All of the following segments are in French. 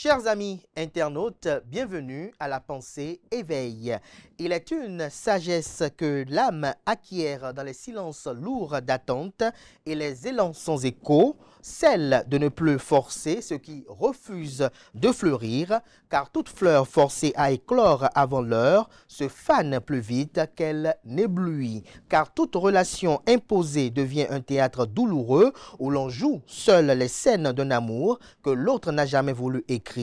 Chers amis internautes, bienvenue à la pensée éveil. Il est une sagesse que l'âme acquiert dans les silences lourds d'attente et les élans sans écho, celle de ne plus forcer ce qui refuse de fleurir, car toute fleur forcée à éclore avant l'heure se fane plus vite qu'elle n'éblouit, car toute relation imposée devient un théâtre douloureux où l'on joue seul les scènes d'un amour que l'autre n'a jamais voulu écrire,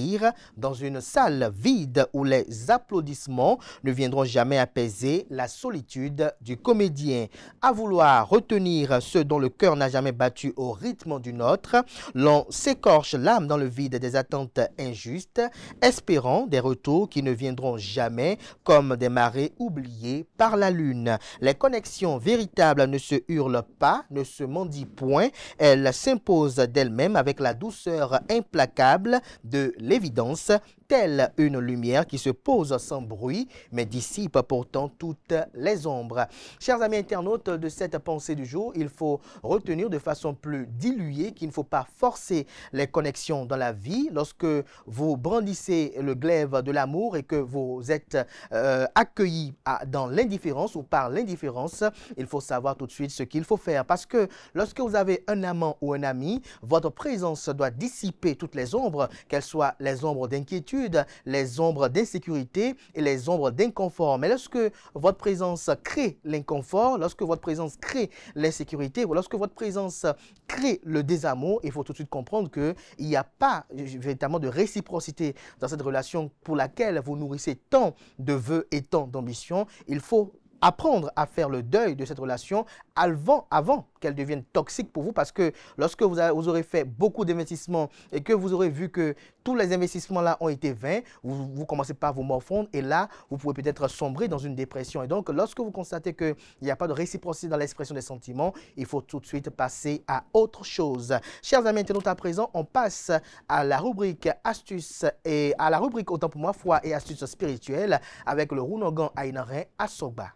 dans une salle vide où les applaudissements ne viendront jamais apaiser la solitude du comédien. À vouloir retenir ceux dont le cœur n'a jamais battu au rythme d'une autre, l'on s'écorche l'âme dans le vide des attentes injustes, espérant des retours qui ne viendront jamais, comme des marées oubliées par la lune. Les connexions véritables ne se hurlent pas, ne se mendient point, elles s'imposent d'elles-mêmes avec la douceur implacable de l'évidence, telle une lumière qui se pose sans bruit, mais dissipe pourtant toutes les ombres. Chers amis internautes, de cette pensée du jour, il faut retenir de façon plus diluée qu'il ne faut pas forcer les connexions dans la vie. Lorsque vous brandissez le glaive de l'amour et que vous êtes accueilli dans l'indifférence ou par l'indifférence, il faut savoir tout de suite ce qu'il faut faire. Parce que lorsque vous avez un amant ou un ami, votre présence doit dissiper toutes les ombres, qu'elles soient les ombres d'inquiétude, les ombres d'insécurité et les ombres d'inconfort. Mais lorsque votre présence crée l'inconfort, lorsque votre présence crée l'insécurité, lorsque votre présence crée le désamour, il faut tout de suite comprendre qu'il n'y a pas véritablement de réciprocité dans cette relation pour laquelle vous nourrissez tant de vœux et tant d'ambitions. Il faut apprendre à faire le deuil de cette relation avant qu'elle devienne toxique pour vous, parce que lorsque vous aurez fait beaucoup d'investissements et que vous aurez vu que tous les investissements là ont été vains, vous commencez par vous morfondre et là, vous pouvez peut-être sombrer dans une dépression. Et donc, lorsque vous constatez qu'il n'y a pas de réciprocité dans l'expression des sentiments, il faut tout de suite passer à autre chose. Chers amis internautes, à présent, on passe à la rubrique astuces et à la rubrique autant pour moi, foi et astuces spirituelles avec le Rounogan Aïnarin Assoba.